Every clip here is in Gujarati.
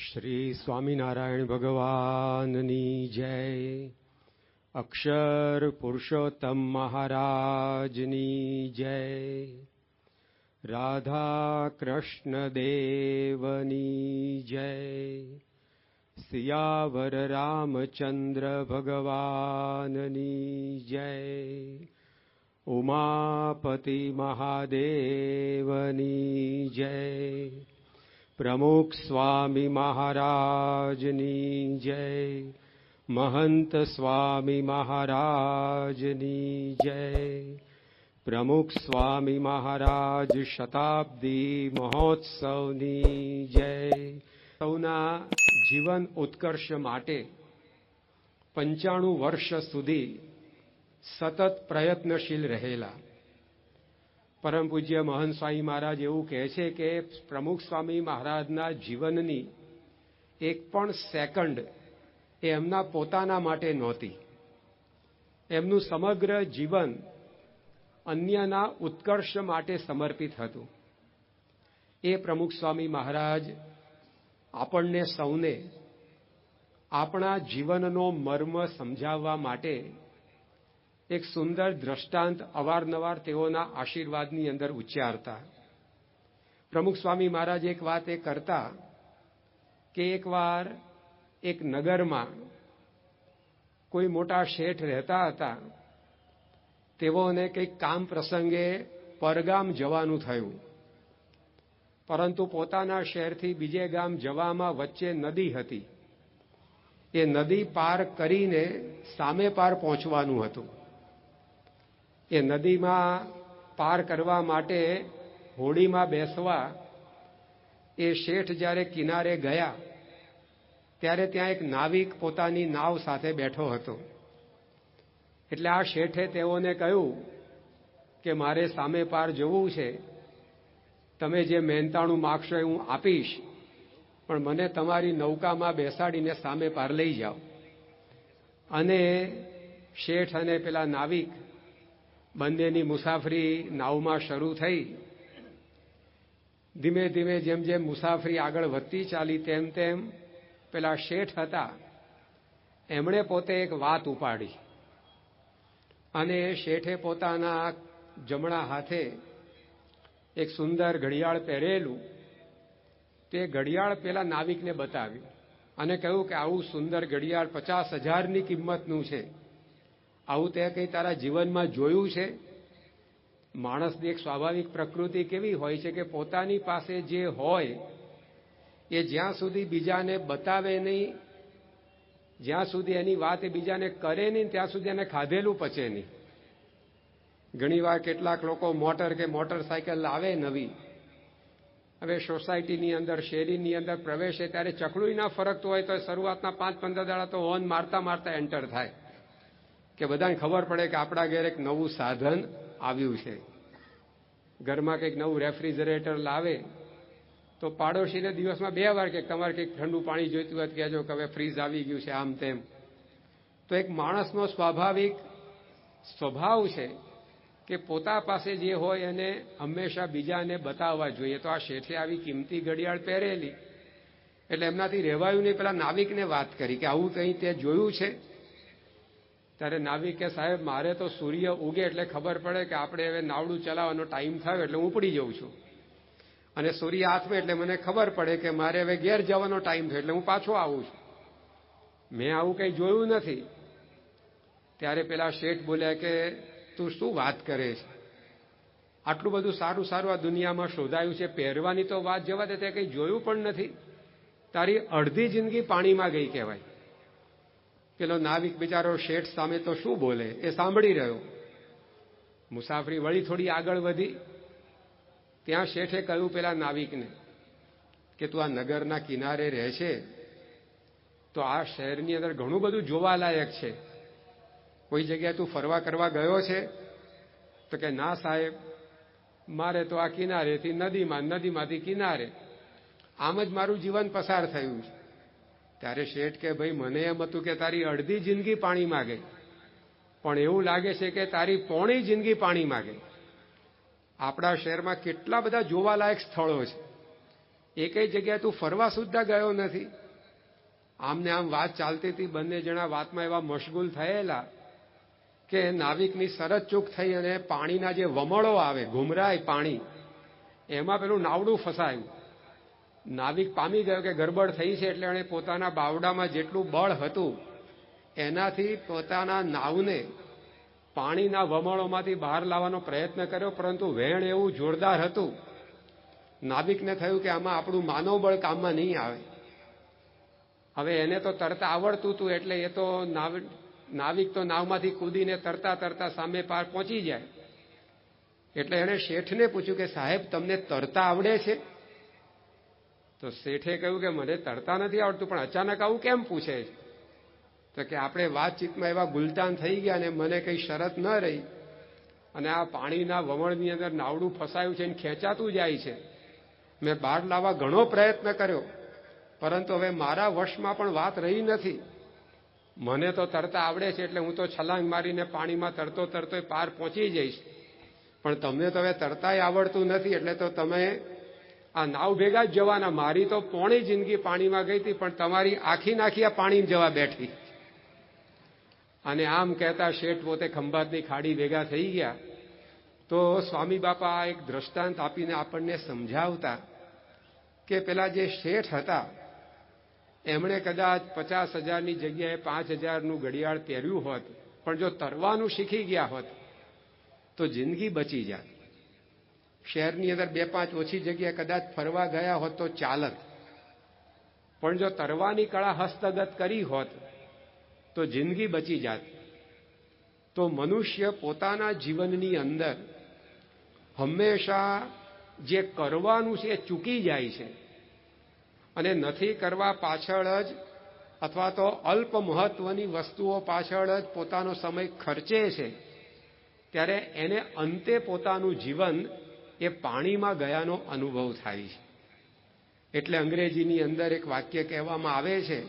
શ્રી સ્વામિનારાયણ ભગવાનની જય. અક્ષર પુરુષોત્તમ મહારાજની જય. રાધા કૃષ્ણ દેવની જય. સિયાવર રામચંદ્ર ભગવાનની જય. ઉમાપતિ મહાદેવની જય. પ્રમુખ સ્વામી મહારાજની જય. મહંત સ્વામી મહારાજની જય. પ્રમુખ સ્વામી મહારાજ શતાબ્દી મહોત્સવની જય. સૌના જીવન ઉત્કર્ષ માટે 95 વર્ષ સુધી સતત પ્રયત્નશીલ રહેલા પરમ પૂજ્ય મહંત સ્વામી મહારાજ એવું કહે છે કે પ્રમુખ સ્વામી મહારાજના જીવનની એક પણ સેકન્ડ એ એમના પોતાના માટે નહોતી. એમનું સમગ્ર જીવન અન્યના ઉત્કર્ષ માટે સમર્પિત હતું. એ પ્રમુખ સ્વામી મહારાજ આપણને સૌને આપણા જીવનનો મર્મ સમજાવવા માટે એક સુંદર દ્રષ્ટાંત અવારનવાર તેઓના આશીર્વાદની અંદર ઉચ્ચારતા. પ્રમુખ સ્વામી મહારાજ એક વાત એ કરતા કે એકવાર એક નગરમાં કોઈ મોટા શેઠ રહેતા હતા. તેઓને કંઈક કામ પ્રસંગે પરગામ જવાનું થયું, પરંતુ પોતાના શહેરથી બીજે ગામ જવામાં વચ્ચે નદી હતી. એ નદી પાર કરીને સામે પાર પહોંચવાનું હતું. એ નદીમાં પાર કરવા માટે હોડીમાં બેસવા એ શેઠ જ્યારે કિનારે ગયા ત્યારે ત્યાં એક નાવિક પોતાની નાવ સાથે બેઠો હતો. એટલે આ શેઠે તેઓને કહ્યું કે મારે સામે પાર જવું છે, તમે જે મહેનતાણું માગશો એ હું આપીશ, પણ મને તમારી નૌકામાં બેસાડીને સામે પાર લઈ જાઓ. અને શેઠ અને પેલા નાવિક બંનેની મુસાફરી નાવમાં શરૂ થઈ. ધીમે ધીમે જેમ જેમ મુસાફરી આગળ વધતી ચાલી તેમ તેમ પેલા શેઠ હતા એમણે પોતે એક વાત ઉપાડી અને શેઠે પોતાના જમણા હાથે એક સુંદર ઘડિયાળ પહેરેલું તે ઘડિયાળ પેલા નાવિકને બતાવ્યું અને કહ્યું કે આવું સુંદર ઘડિયાળ 50,000ની કિંમતનું છે. આવું તે કંઈ તારા જીવનમાં જોયું છે? માણસની એક સ્વાભાવિક પ્રકૃતિ કેવી હોય છે કે પોતાની પાસે જે હોય એ જ્યાં સુધી બીજાને બતાવે નહીં, જ્યાં સુધી એની વાત એ બીજાને કરે નહીં, ત્યાં સુધી એને ખાધેલું પચે નહીં. ઘણીવાર કેટલાક લોકો મોટર કે મોટરસાયકલ લાવે નવી, હવે સોસાયટીની અંદર શેરીની અંદર પ્રવેશે ત્યારે ચકડું ના ફરકતું હોય તો શરૂઆતના 5-15 દાડા તો હોર્ન મારતા મારતા એન્ટર થાય કે બધાને ખબર પડે કે આપણા ઘેર એક નવું સાધન આવ્યું છે. ઘરમાં કંઈક નવું રેફ્રિજરેટર લાવે તો પાડોશીને દિવસમાં 2 વાર કે તમારે કંઈક ઠંડુ પાણી જોઈતું હોય કહેજો કે હવે ફ્રીજ આવી ગયું છે, આમ તેમ. તો એક માણસનો સ્વાભાવિક સ્વભાવ છે કે પોતા પાસે જે હોય એને હંમેશા બીજાને બતાવવા જોઈએ. તો આ શેઠે આવી કિંમતી ઘડિયાળ પહેરેલી એટલે એમનાથી રહેવાયું નહીં. પેલા નાવિકને વાત કરી કે આવું કંઈ તે જોયું છે? ત્યારે નાવિક કે સાહેબ મારે તો સૂર્ય ઉગે એટલે ખબર પડે કે આપણે હવે નાવડું ચલાવવાનો ટાઈમ થયો એટલે હું ઉપડી જાઉં છું, અને સૂર્ય આથમે એટલે મને ખબર પડે કે મારે હવે ઘેર જવાનો ટાઈમ થયો એટલે હું પાછો આવું છું. મેં આવું કંઈ જોયું નથી. ત્યારે પેલા શેઠ બોલ્યા કે તું શું વાત કરે છે? આટલું બધું સારું સારું આ દુનિયામાં શોધાયું છે, પહેરવાની તો વાત જવા દે, તે કંઈ જોયું પણ નથી. તારી અડધી જિંદગી પાણીમાં ગઈ કહેવાય. પેલો નાવિક બિચારો શેઠ સામે તો શું બોલે એ સાંભળી રહ્યો. મુસાફરી વળી થોડી આગળ વધી. ત્યાં શેઠે કહ્યું પેલા નાવિકને કે તું આ નગરના કિનારે રહે છે તો આ શહેરની અંદર ઘણું બધું જોવાલાયક છે. કોઈ જગ્યાએ તું ફરવા કરવા ગયો છે? તો કે ના સાહેબ, મારે તો આ કિનારેથી નદીમાં, નદીમાંથી કિનારે, આમ જ મારું જીવન પસાર થયું છે. ત્યારે શેઠ કે ભાઈ મને એમ હતું કે તારી અડધી જિંદગી પાણીમાં ગઈ, પણ એવું લાગે છે કે તારી પોણી જિંદગી પાણીમાં ગઈ. આપણા શહેરમાં કેટલા બધા જોવાલાયક સ્થળો છે. એકેય જગ્યાએ તું ફરવા સુદ્ધા ગયો નથી. આમને આમ વાત ચાલતી હતી, બંને જણા વાતમાં એવા મશગુલ થયેલા કે નાવિકની સરત ચૂક થઈ અને પાણીના જે વમળો આવે, ઘુમરાય પાણી, એમાં પેલું નાવડું ફસાયું. નાવિક પામી ગયો કે ગરબડ થઈ છે, એટલે એણે પોતાના બાવડામાં જેટલું બળ હતું એનાથી પોતાના નાવને પાણીના વમળોમાંથી બહાર લાવવાનો પ્રયત્ન કર્યો, પરંતુ વહેણ એવું જોરદાર હતું, નાવિકને થયું કે આમાં આપણું માનવબળ કામમાં નહીં આવે. હવે એને તો તરતા આવડતું હતું, એટલે એ તો નાવિક તો નાવમાંથી કૂદીને તરતા તરતા સામે પાર પહોંચી જાય. એટલે એણે શેઠને પૂછ્યું કે સાહેબ, તમને તરતા આવડે છે? તો શેઠે કહ્યું કે મને તરતા નથી આવડતું, પણ અચાનક આવું કેમ પૂછે છે? તો કે આપણે વાતચીતમાં એવા ગુલતાન થઈ ગયા અને મને કઈ શરત ન રહી, અને આ પાણીના વમળની અંદર નાવડું ફસાયું છે અને ખેંચાતું જાય છે. મેં બહાર લાવવા ઘણો પ્રયત્ન કર્યો, પરંતુ હવે મારા વશમાં પણ વાત રહી નથી. મને તો તરતા આવડે છે, એટલે હું તો છલાંગ મારીને પાણીમાં તરતો તરતો પાર પહોંચી જઈશ, પણ તમને તો હવે તરતાય આવડતું નથી, એટલે તો તમે આ નાવ ભેગા જ જવાના. મારી તો પોણી જિંદગી પાણીમાં ગઈ હતી, પણ તમારી આખી નાખી આ પાણીમાં જવા બેઠી. અને આમ કહેતા શેઠ પોતે ખંભાતની ખાડી ભેગા થઈ ગયા. તો સ્વામી બાપા એક દ્રષ્ટાંત આપીને આપણને સમજાવતા કે પેલા જે શેઠ હતા એમણે કદાચ 50,000ની જગ્યાએ 5,000નું ઘડિયાળ પહેર્યું હોત, પણ જો તરવાનું શીખી ગયા હોત તો જિંદગી બચી જાત. શહેરની અંદર 2-5 ઓછી જગ્યાએ કદાચ ફરવા ગયા હોત તો ચાલત, પણ જો તરવાની કળા હસ્તગત કરી હોત તો જિંદગી બચી જાત. તો મનુષ્ય પોતાના જીવનની અંદર હંમેશા જે કરવાનું છે એ ચૂકી જાય છે, અને નથી કરવા પાછળ જ અથવા તો અલ્પ મહત્વની વસ્તુઓ પાછળ જ પોતાનો સમય ખર્ચે છે. ત્યારે એને અંતે પોતાનું જીવન એ પાણીમાં ગયાનો અનુભવ થાય છે. એટલે અંગ્રેજીની અંદર એક વાક્ય કહેવામાં આવે છે,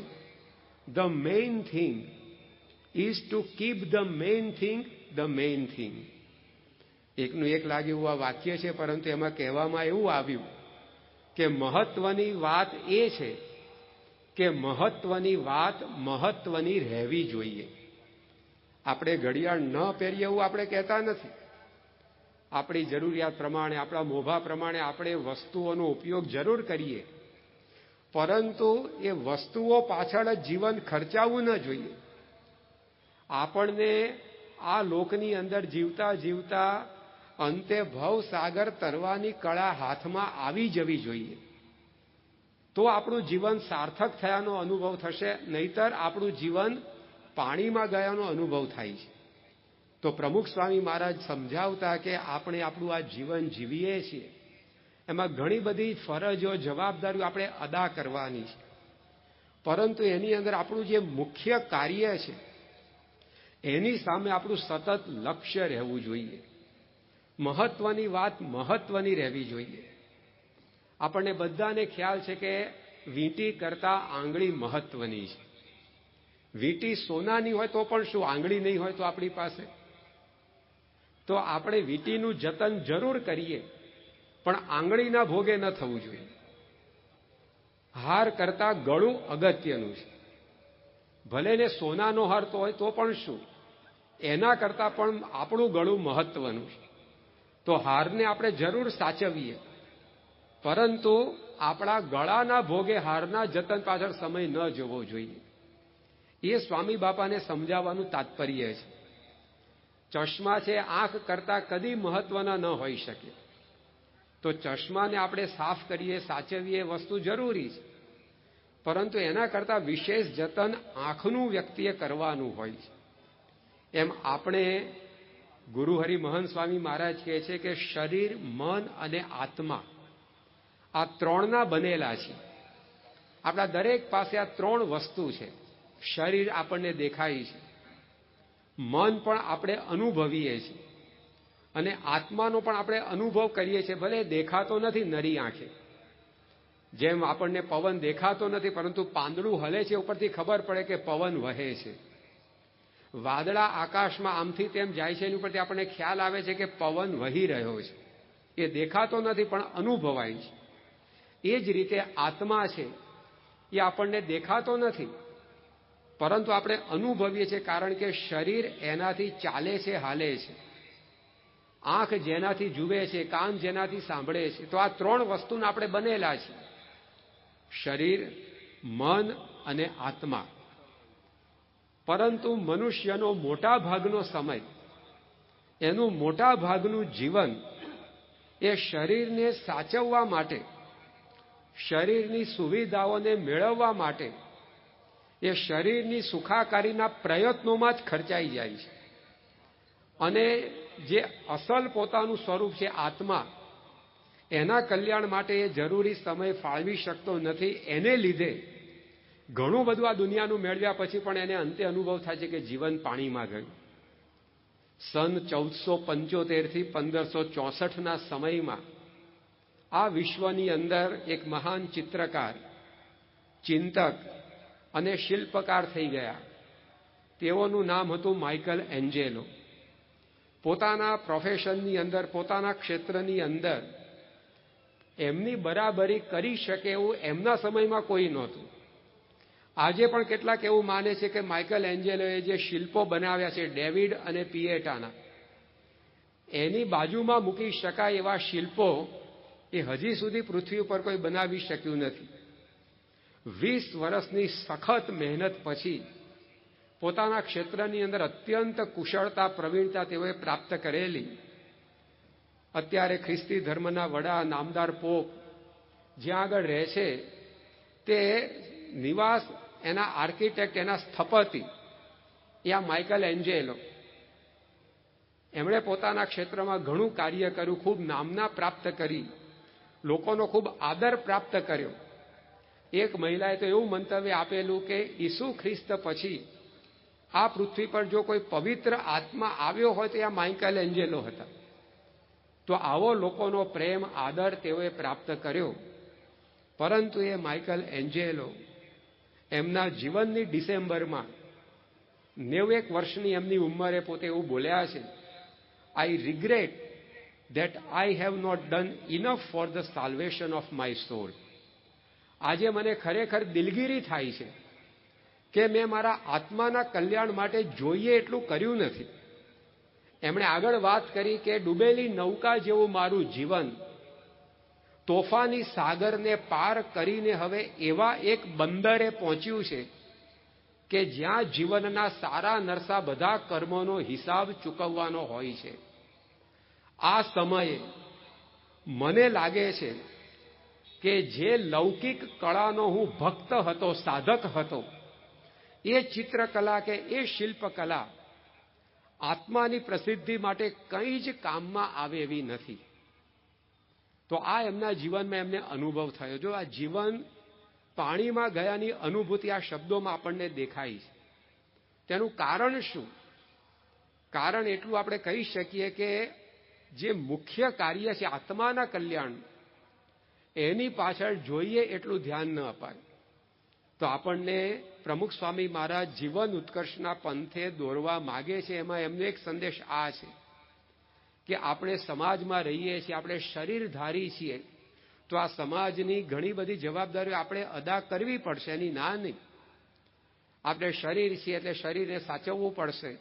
the main thing is to keep the main thing the main thing. એકનું એક લાગે એવું આ વાક્ય છે, પરંતુ એમાં કહેવામાં એવું આવ્યું કે મહત્વની વાત એ છે કે મહત્વની વાત મહત્વની રહેવી જોઈએ. આપણે ઘડિયાળ ન પહેરીએ એવું આપણે કહેતા નથી. આપણી જરૂરિયાત પ્રમાણે, આપણા મોભા પ્રમાણે આપણે વસ્તુઓનો ઉપયોગ જરૂર કરીએ, પરંતુ એ વસ્તુઓ પાછળ જ જીવન ખર્ચાવવું ન જોઈએ. આપણને આ લોકની અંદર જીવતા જીવતા અંતે ભવસાગર તરવાની કળા હાથમાં આવી જવી જોઈએ. તો આપણું જીવન સાર્થક થયાનો અનુભવ થશે, નહીતર આપણું જીવન પાણીમાં ગયાનો અનુભવ થાય છે. તો પ્રમુખ સ્વામી મહારાજ સમજાવતા કે આપણે આપણું આ જીવન જીવીએ છીએ, એમાં ઘણી બધી ફરજો, જવાબદારીઓ આપણે અદા કરવાની છે, પરંતુ એની અંદર આપણું જે મુખ્ય કાર્ય છે એની સામે આપણું સતત લક્ષ્ય રહેવું જોઈએ. મહત્વની વાત મહત્વની રહેવી જોઈએ. આપણને બધાને ખ્યાલ છે કે વીંટી કરતા આંગળી મહત્વની છે. વીંટી સોનાની હોય તો પણ શું, આંગળી નહીં હોય તો આપણી પાસે? તો આપણે વીંટીનું જતન જરૂર કરીએ, પણ આંગળીના ભોગે ન થવું જોઈએ. હાર કરતા ગળું અગત્યનું છે. ભલે ને સોનાનો હાર તો હોય તો પણ શું, એના કરતા પણ આપણું ગળું મહત્વનું છે. તો હારને આપણે જરૂર સાચવીએ, પરંતુ આપણા ગળાના ભોગે હારના જતન પાછળ સમય ન જવો જોઈએ. એ સ્વામી બાપાને સમજાવવાનું તાત્પર્ય છે. ચશ્મા છે આંખ કરતા કદી મહત્વના ન હોઈ શકે. તો ચશ્માને આપણે સાફ કરીએ, સાચવીએ, વસ્તુ જરૂરી છે, પરંતુ એના કરતા વિશેષ જતન આંખનું વ્યક્તિએ કરવાનું હોય છે. એમ આપણે ગુરુ હરિ મહંત સ્વામી મહારાજ કહે છે કે શરીર, મન અને આત્મા આ ત્રણના બનેલા છે. આપણા દરેક પાસે આ ત્રણ વસ્તુ છે. શરીર આપણને દેખાય છે, મન પણ આપણે અનુભવીએ છીએ, અને આત્માનો પણ આપણે અનુભવ કરીએ છીએ. ભલે દેખાતો નથી નરી આંખે, જેમ આપણને પવન દેખાતો નથી, પરંતુ પાંદડું હલે છે ઉપરથી ખબર પડે કે પવન વહે છે. વાદળા આકાશમાં આમથી તેમ જાય છે, એની ઉપરથી આપણને ખ્યાલ આવે છે કે પવન વહી રહ્યો છે. એ દેખાતો નથી પણ અનુભવાય છે. એ જ રીતે આત્મા છે એ આપણને દેખાતો નથી, પરંતુ આપણે અનુભવીએ છીએ, કારણ કે શરીર એનાથી ચાલે છે, હાલે છે. આંખ જેનાથી જુએ છે, કાન જેનાથી સાંભળે છે. તો આ ત્રણ વસ્તુને આપણે બનેલા છે: શરીર, મન અને આત્મા. પરંતુ મનુષ્યનો મોટા ભાગનો સમય, એનું મોટા ભાગનું જીવન એ શરીરને સાચવવા માટે, શરીરની સુવિધાઓને મેળવવા માટે, એ શરીરની સુખાકારીના પ્રયત્નોમાં જ ખર્ચાઈ જાય છે. અને જે અસલ પોતાનું સ્વરૂપ છે આત્મા, એના કલ્યાણ માટે એ જરૂરી સમય ફાળવી શકતો નથી. એને લીધે ઘણું બધું આ દુનિયાનું મેળવ્યા પછી પણ એને અંતે અનુભવ થાય છે કે જીવન પાણીમાં ગયું. સન 1475 થી 1564ના સમયમાં આ વિશ્વની અંદર એક મહાન ચિત્રકાર, ચિંતક અને શિલ્પકાર થઈ ગયા. તેઓનું નામ હતું માઇકલ એન્જેલો. પોતાના પ્રોફેશનની અંદર, પોતાના ક્ષેત્રની અંદર એમની બરાબરી કરી શકે એવું એમના સમયમાં કોઈ નહોતું. આજે પણ કેટલાક એવું માને છે કે માઇકલ એન્જેલોએ જે શિલ્પો બનાવ્યા છે ડેવિડ અને પિએટાના, એની બાજુમાં મૂકી શકાય એવા શિલ્પો એ હજી સુધી પૃથ્વી ઉપર કોઈ બનાવી શક્યું નથી. 20 વર્ષની સખત મહેનત પછી પોતાના ક્ષેત્રની અંદર અત્યંત કુશળતા, પ્રવીણતા તેઓએ પ્રાપ્ત કરેલી. અત્યારે ખ્રિસ્તી ધર્મના વડા નામદાર પોપ જ્યાં આગળ રહે છે, તે નિવાસ, એના આર્કિટેક્ટ, એના સ્થપતિ એ આ માઇકલ એન્જેલો. એમણે પોતાના ક્ષેત્રમાં ઘણું કાર્ય કર્યું, ખૂબ નામના પ્રાપ્ત કરી, લોકોનો ખૂબ આદર પ્રાપ્ત કર્યો. એક મહિલાએ તો એવું મંતવ્ય આપેલું કે ઈસુ ખ્રિસ્ત પછી આ પૃથ્વી પર જો કોઈ પવિત્ર આત્મા આવ્યો હોય તો આ માઇકલ એન્જેલો હતા. તો આવો લોકોનો પ્રેમ, આદર તેઓએ પ્રાપ્ત કર્યો. પરંતુ એ માઇકલ એન્જેલો એમના જીવનની ડિસેમ્બરમાં 91 વર્ષની એમની ઉંમરે પોતે એવું બોલ્યા છે, આઈ regret that I have not done enough for the salvation of my soul. આજે મને ખરેખર દિલગીરી થાય છે કે મેં મારા આત્માના કલ્યાણ માટે જોઈએ એટલું કર્યું નથી. એમણે આગળ વાત કરી કે ડૂબેલી નૌકા જેવું મારું જીવન તોફાની સાગરને પાર કરીને હવે એવા એક બંદરે પહોંચ્યું છે કે જ્યાં જીવનના સારા નરસા બધા કર્મોનો હિસાબ ચૂકવવાનો હોય છે. આ સમયે મને લાગે છે કે જે લૌકિક કળાનો હું ભક્ત હતો, સાધક હતો, એ ચિત્રકલા કે એ શિલ્પકલા આત્માની પ્રસિદ્ધિ માટે કંઈ જ કામમાં આવે એવી નથી. તો આ એમના જીવનમાં એમને અનુભવ થયો. જો આ જીવન પાણીમાં ગયાની અનુભૂતિ આ શબ્દોમાં આપણને દેખાય છે. તેનું કારણ શું? કારણ એટલું આપણે કહી શકીએ કે જે મુખ્ય કાર્ય છે આત્માના કલ્યાણ, એની પાછળ જોઈએ એટલું ધ્યાન ન અપાય. તો આપણને પ્રમુખ સ્વામી મહારાજ જીવન ઉત્કર્ષના પંથે દોરવા માગે છે. એમાં એમનો એક સંદેશ આ છે કે આપણે સમાજમાં રહીએ છીએ, આપણે શરીરધારી છીએ, તો આ સમાજની ઘણી બધી જવાબદારીઓ આપણે અદા કરવી પડશે, એની ના નહીં. આપણે શરીર છીએ એટલે શરીરને સાચવવું પડશે.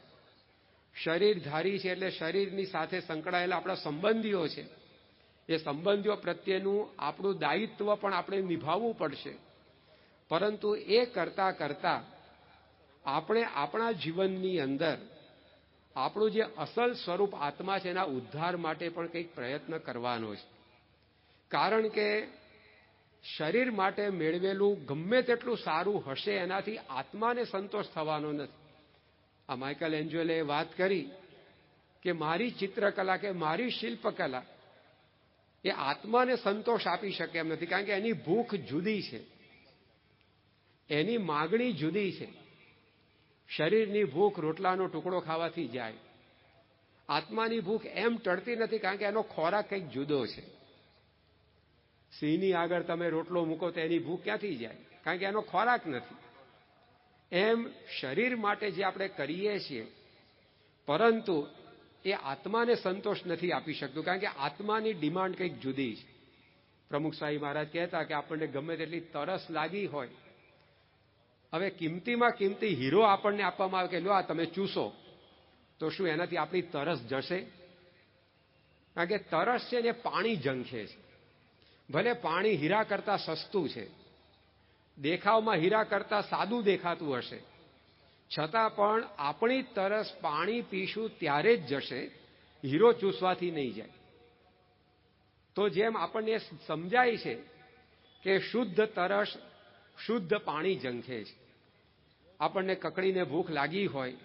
શરીરધારી છે એટલે શરીરની સાથે સંકળાયેલા આપણા સંબંધીઓ છે, એ સંબંધીઓ પ્રત્યેનું આપણું દાયિત્વ પણ આપણે નિભાવવું પડશે. પરંતુ એ કરતા કરતા આપણે આપણા જીવનની અંદર આપણું જે અસલ સ્વરૂપ આત્મા છે એના ઉદ્ધાર માટે પણ કંઈક પ્રયત્ન કરવાનો છે. કારણ કે શરીર માટે મેળવેલું ગમે તેટલું સારું હશે, એનાથી આત્માને સંતોષ થવાનો નથી. આ માઇકલ એન્જેલોએ વાત કરી કે મારી ચિત્રકલા કે મારી શિલ્પકલા એ આત્માને સંતોષ આપી શકે એમ નથી, કારણ કે એની ભૂખ જુદી છે, એની માગણી જુદી છે. શરીરની ભૂખ રોટલાનો ટુકડો ખાવાથી જાય, આત્માની ભૂખ એમ ટળતી નથી, કારણ કે એનો ખોરાક કંઈક જુદો છે. સિંહની આગળ તમે રોટલો મૂકો તો એની ભૂખ ક્યાંથી જાય? કારણ કે એનો ખોરાક નથી. એમ શરીર માટે જે આપણે કરીએ છીએ, પરંતુ એ આત્માને સંતોષ નથી આપી શકતું, કારણ કે આત્માની ડિમાન્ડ કંઈક જુદી છે. પ્રમુખ સ્વામી મહારાજ કહેતા કે આપણને ગમે તેટલી તરસ લાગી હોય, હવે કિંમતીમાં કિંમતી હીરો આપણને આપવામાં આવે કે લો આ તમે ચૂસો, તો શું એનાથી આપણી તરસ જશે? કારણ કે તરસ છે ને પાણી ઝંખે છે. ભલે પાણી હીરા કરતા સસ્તું છે, દેખાવમાં હીરા કરતા સાદું દેખાતું હશે, છતાં પણ આપણી તરસ પાણી પીશું ત્યારે જ જશે, હીરો ચૂસવાથી નહીં જાય. તો જેમ આપણને સમજાય છે કે શુદ્ધ તરસ શુદ્ધ પાણી ઝંખે છે. આપણને કકડીને ભૂખ લાગી હોય,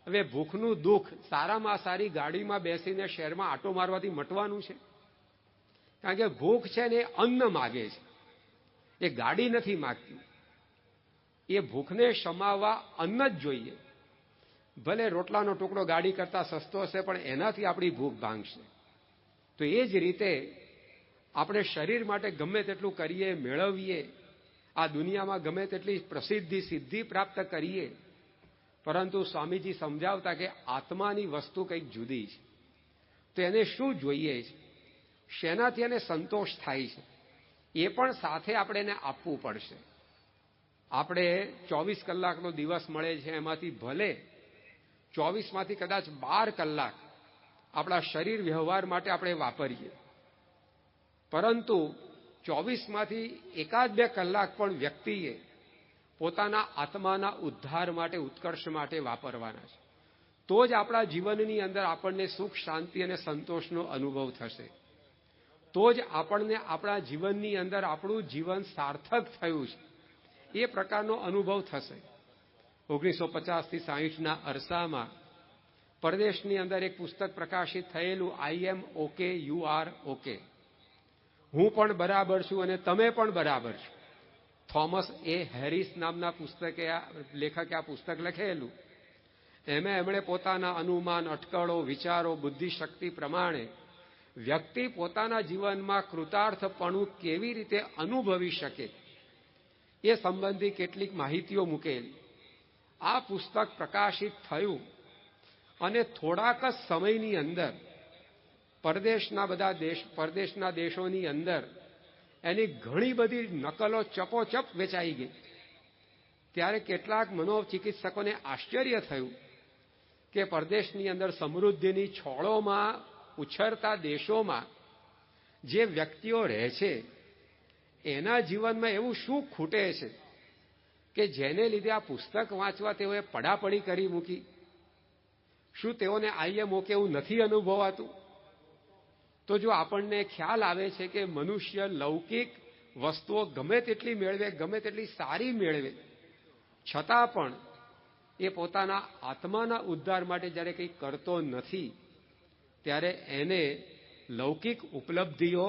હવે ભૂખનું દુઃખ સારામાં સારી ગાડીમાં બેસીને શહેરમાં આટો મારવાથી મટવાનું છે? કારણ કે ભૂખ છે ને અન્ન માગે છે, એ ગાડી નથી માગતી. એ ભૂખને શમાવવા અન્ન જ જોઈએ. ભલે રોટલાનો ટુકડો ગાડી કરતા સસ્તો હશે, પણ એનાથી આપણી ભૂખ ભાંગશે. તો એ જ રીતે આપણે શરીર માટે ગમે તેટલું કરીએ, મેળવીએ, આ દુનિયામાં ગમે તેટલી પ્રસિદ્ધિ સિદ્ધિ પ્રાપ્ત કરીએ, પરંતુ સ્વામીજી સમજાવતા કે આત્માની વસ્તુ કંઈક જુદી છે. તો એને શું જોઈએ છે, શેનાથી એને સંતોષ થાય છે, એ પણ સાથે આપણે એને આપવું પડશે. આપણે 24 કલાકનો દિવસ મળે છે, એમાંથી ભલે 24માંથી કદાચ 12 કલાક આપણા શરીર વ્યવહાર માટે આપણે વાપરીએ, પરંતુ 24માંથી 1-2 કલાક પણ વ્યક્તિએ પોતાના આત્માના ઉદ્ધાર માટે, ઉત્કર્ષ માટે વાપરવાના છે. તો જ આપણા જીવનની અંદર આપણને સુખ, શાંતિ અને સંતોષનો અનુભવ થશે. તો જ આપણને આપણા જીવનની અંદર આપણું જીવન સાર્થક થયું છે એ પ્રકારનો અનુભવ થશે. 1950થી 60ના અરસામાં પરદેશની અંદર એક પુસ્તક પ્રકાશિત થયેલું, આઈ એમ ઓકે, યુ આર ઓકે. હું પણ બરાબર છું અને તમે પણ બરાબર છો. થોમસ એ હેરિસ નામના લેખકે આ પુસ્તક લખેલું. એમણે પોતાના અનુમાન, અટકળો, વિચારો, બુદ્ધિશક્તિ પ્રમાણે વ્યક્તિ પોતાના જીવનમાં કૃતાર્થપણું કેવી રીતે અનુભવી શકે એ સંબંધી કેટલીક માહિતીઓ મૂકેલી. આ પુસ્તક પ્રકાશિત થયું અને થોડાક જ સમયની અંદર પરદેશના દેશોની અંદર એની ઘણી બધી નકલો ચપોચપ વેચાઈ ગઈ. ત્યારે કેટલાક મનોચિકિત્સકોને આશ્ચર્ય થયું કે પરદેશની અંદર સમૃદ્ધિની છોળોમાં ઉછરતા દેશોમાં જે વ્યક્તિઓ રહે છે, એના જીવનમાં એવું શું ખૂટે છે કે જેને લીધે આ પુસ્તક વાંચવા તેઓએ પડાપડી કરી મૂકી? શું તેઓને આઈ એમ ઓકે એવું નથી અનુભવાતું? તો જો આપણને ખ્યાલ આવે છે કે મનુષ્ય લૌકિક વસ્તુઓ ગમે તેટલી મેળવે, ગમે તેટલી સારી મેળવે, છતાં પણ એ પોતાના આત્માના ઉદ્ધાર માટે જ્યારે કંઈ કરતો નથી, ત્યારે એને લૌકિક ઉપલબ્ધિઓ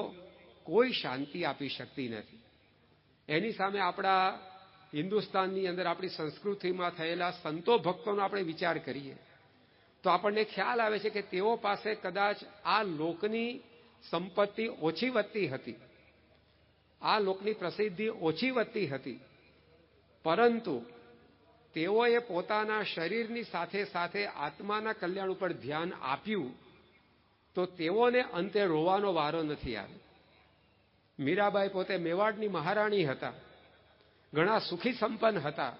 કોઈ શાંતિ આપી શકતી નથી. એની સામે આપણા હિન્દુસ્તાનની અંદર આપણી સંસ્કૃતિમાં થયેલા સંતો ભક્તોનો આપણે વિચાર કરીએ તો આપણને ખ્યાલ આવે છે કે તેઓ પાસે કદાચ આ લોકની સંપત્તિ ઓછી વધતી હતી, આ લોકની પ્રસિદ્ધિ ઓછી વધતી હતી, પરંતુ તેઓએ પોતાના શરીરની સાથે સાથે આત્માના કલ્યાણ ઉપર ધ્યાન આપ્યું તો તેઓને અંતે રોવાનો વારો નથી આવ્યો. મીરાબાઈ પોતે મેવાડની મહારાણી હતા, ઘણા સુખી સંપન્ન હતા,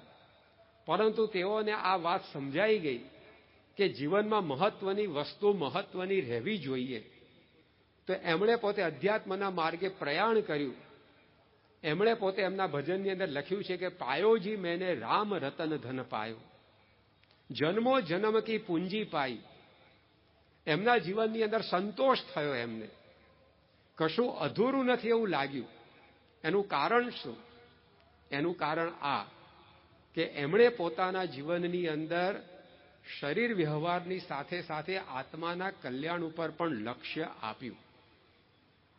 પરંતુ તેઓને આ વાત સમજાઈ ગઈ કે જીવનમાં મહત્વની વસ્તુ મહત્વની રહેવી જોઈએ. તો એમણે પોતે અધ્યાત્મના માર્ગે પ્રયાણ કર્યું. એમણે પોતે એમના ભજનની અંદર લખ્યું છે કે પાયોજી મેને રામ રતન ધન પાયો, જન્મો જન્મ કી પૂંજી પાઈ. એમના જીવનની અંદર સંતોષ થયો, એમને કશું અધૂરું નથી એવું લાગ્યું. એનું કારણ શું? એનું કારણ આ કે એમણે પોતાના જીવનની અંદર શરીર વ્યવહારની સાથે સાથે આત્માના કલ્યાણ ઉપર પણ લક્ષ્ય આપ્યું.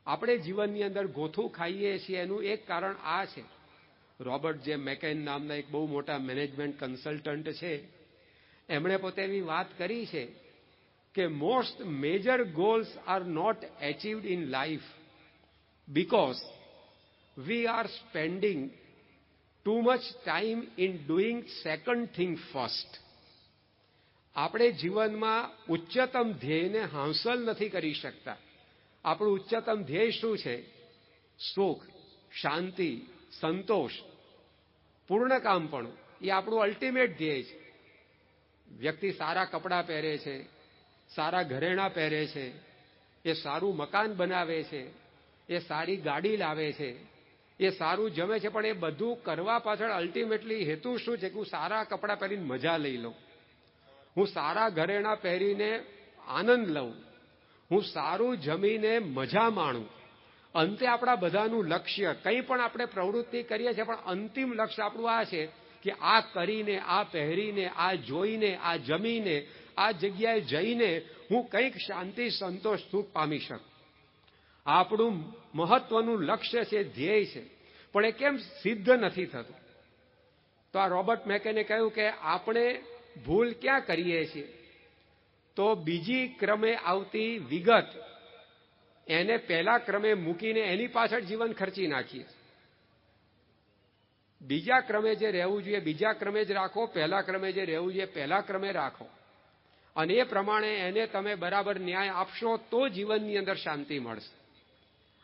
આપણે જીવનની અંદર ગોથું ખાઈએ છીએ એનું એક કારણ આ છે. રોબર્ટ જે મેકેન નામના એક બહુ મોટા મેનેજમેન્ટ કન્સલ્ટન્ટ છે, એમણે પોતે એવી વાત કરી છે કે most major goals are not achieved in life because we are spending too much time in doing second thing first. આપણે જીવનમાં ઉચ્ચતમ ધ્યેયને હાંસલ નથી કરી શકતા. આપણું ઉચ્ચતમ ધ્યેય શું છે? સુખ, શાંતિ, સંતોષ, પૂર્ણ કામપણું એ આપણું અલ્ટિમેટ ધ્યેય છે. વ્યક્તિ સારા કપડાં પહેરે છે, સારા ઘરેણાં પહેરે છે, એ સારું મકાન બનાવે છે, એ સારી ગાડી લાવે છે, એ સારું જમે છે, પણ એ બધું કરવા પાછળ અલ્ટિમેટલી હેતુ શું છે કે હું સારા કપડાં પહેરીને મજા લઈ લઉં, હું સારા ઘરેણાં પહેરીને આનંદ લઉં, હું સારું જમીને મજા માણું. અંતે આપણા બધાનું લક્ષ્ય, કંઈ પણ આપણે પ્રવૃત્તિ કરીએ છીએ, પણ અંતિમ લક્ષ્ય આપણું આ છે કે આ કરીને, આ પહેરીને, આ જોઈને, આ જમીને, આ જગ્યાએ જઈને હું કંઈક શાંતિ, સંતોષ, સુખ પામી શકું. આપણું મહત્વનું લક્ષ્ય છે, ધ્યેય છે, પણ એ કેમ સિદ્ધ નથી થતું? તો આ રોબર્ટ મેકેને કહ્યું કે આપણે ભૂલ ક્યાં કરીએ છીએ? તો બીજી ક્રમે આવતી વિગત એને પહેલા ક્રમે મૂકીને એની પાછળ જીવન ખર્ચી નાખીએ. બીજા ક્રમે જે રહેવું જોઈએ બીજા ક્રમે જ રાખો, પહેલા ક્રમે જે રહેવું જોઈએ પહેલા ક્રમે રાખો, અને એ પ્રમાણે એને તમે બરાબર ન્યાય આપશો તો જીવનની અંદર શાંતિ મળશે.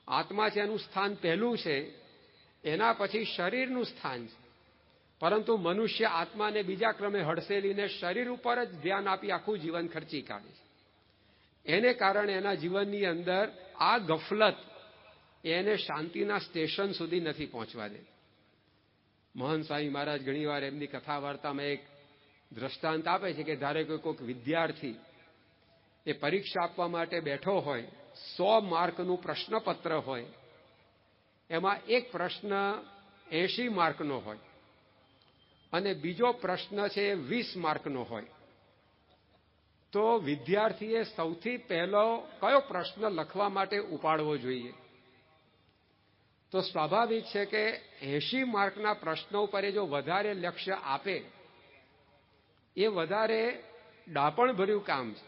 આત્મા છે એનું સ્થાન પહેલું છે, એના પછી શરીરનું સ્થાન છે. પરંતુ મનુષ્ય આત્માને બીજા ક્રમે હડસેલીને શરીર ઉપર જ ધ્યાન આપી આખું જીવન ખર્ચી કાઢે છે. એને કારણે એના જીવનની અંદર આ ગફલત એને શાંતિના સ્ટેશન સુધી નથી પહોંચવા દે. મહાન સ્વામી મહારાજ ઘણીવાર એમની કથા વાર્તામાં એક દ્રષ્ટાંત આપે છે કે ધારે કોઈક વિદ્યાર્થી એ પરીક્ષા આપવા માટે બેઠો હોય, 100 માર્કનું પ્રશ્નપત્ર હોય, એમાં એક પ્રશ્ન 80 માર્કનો હોય અને બીજો પ્રશ્ન છે 20 માર્કનો હોય. તો વિદ્યાર્થીએ સૌથી પહેલો કયો પ્રશ્ન લખવા માટે ઉપાડવો જોઈએ? તો સ્વાભાવિક છે કે 80 માર્કના પ્રશ્નો ઉપર જો વધારે લક્ષ્ય આપે એ વધારે ડાપણભર્યું કામ છે.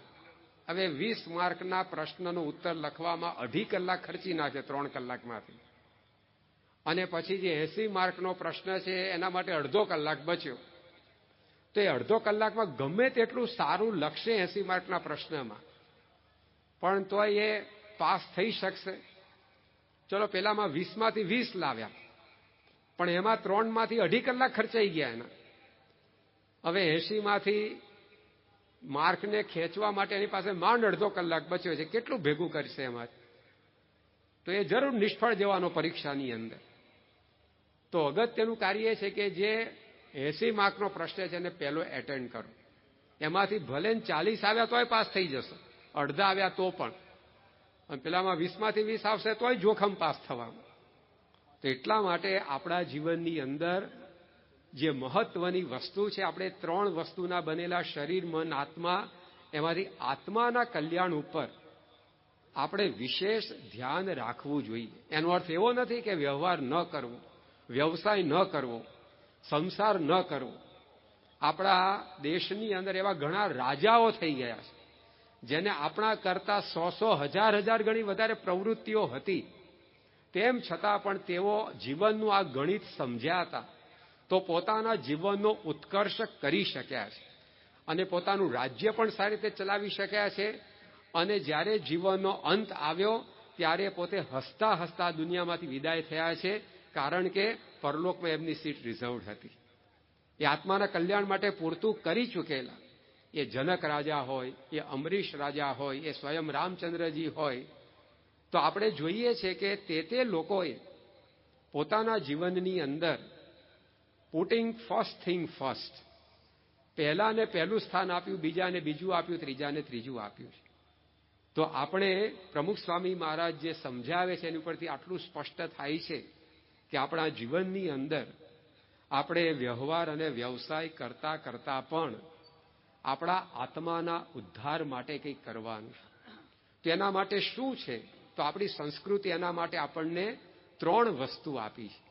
હવે 20 માર્કના પ્રશ્નનો ઉત્તર લખવામાં 2.5 કલાક ખર્ચી નાખે 3 કલાકમાંથી, અને પછી જે 80 માર્કનો પ્રશ્ન છે એના માટે અડધો કલાક બચ્યો, તો એ અડધો કલાકમાં ગમે તેટલું સારું લખશે 80 માર્કના પ્રશ્નમાં, પણ તો એ પાસ થઈ શકશે? ચલો પેલામાં 20માંથી 20 લાવ્યા, પણ એમાં 3માંથી 2.5 કલાક ખર્ચાઈ ગયા એના. હવે 80માંથી માર્કને ખેંચવા માટે એની પાસે માંડ અડધો કલાક બચ્યો છે, કેટલું ભેગું કરશે એમાં? તો એ જરૂર નિષ્ફળ જવાનો પરીક્ષાની અંદર. તો અગત્યનું કાર્ય છે કે જે 80 માર્કનો પ્રશ્ન છે એને પહેલો એટેન્ડ કરો. એમાંથી ભલે 40 આવ્યા તોય પાસ થઈ જશો, અડધા આવ્યા તો પણ, અને પેલામાં 20માંથી 20 આવશે તોય જોખમ પાસ થવાનું. તો એટલા માટે આપણા જીવનની અંદર જે મહત્વની વસ્તુ છે, આપણે 3 વસ્તુના બનેલા શરીર, મન, આત્મા, એમાંથી આત્માના કલ્યાણ ઉપર આપણે વિશેષ ધ્યાન રાખવું જોઈએ. એનો અર્થ એવો નથી કે વ્યવહાર ન કરવો, વ્યવસાય ન કરવો, સંસાર ન કરવો. આપણા દેશની અંદર એવા ઘણા રાજાઓ થઈ ગયા છે જેને આપણા કરતા 100 હજાર ગણી વધારે પ્રવૃત્તિઓ હતી, તેમ છતાં પણ તેઓ જીવનનું આ ગણિત સમજ્યા હતા તો પોતાના જીવનનો ઉત્કર્ષ કરી શક્યા છે અને પોતાનું રાજ્ય પણ સારી રીતે ચલાવી શક્યા છે. અને જ્યારે જીવનનો અંત આવ્યો ત્યારે પોતે હસતા હસતા દુનિયામાંથી વિદાય થયા છે, કારણ કે પરલોકમાં એમની સીટ રિઝર્વડ હતી. એ આત્માના કલ્યાણ માટે પૂરતું કરી ચૂકેલા, એ જનક રાજા હોય, એ અમરીશ રાજા હોય, એ સ્વયં રામચંદ્રજી હોય, તો આપણે જોઈએ છે કે તે લોકોએ પોતાના જીવનની અંદર પુટિંગ ફર્સ્ટ થિંગ ફર્સ્ટ, પહેલાને પહેલું સ્થાન આપ્યું, બીજાને બીજું આપ્યું, ત્રીજાને ત્રીજું આપ્યું છે. તો આપણે પ્રમુખ સ્વામી મહારાજ જે સમજાવે છે એની ઉપરથી આટલું સ્પષ્ટ થાય છે કે આપણા જીવનની અંદર આપણે વ્યવહાર અને વ્યવસાય કરતા કરતા પણ આપણા આત્માના ઉદ્ધાર માટે કંઈક કરવાનું છે. તેના માટે શું છે? તો આપણી સંસ્કૃતિ એના માટે આપણને 3 વસ્તુ આપી છે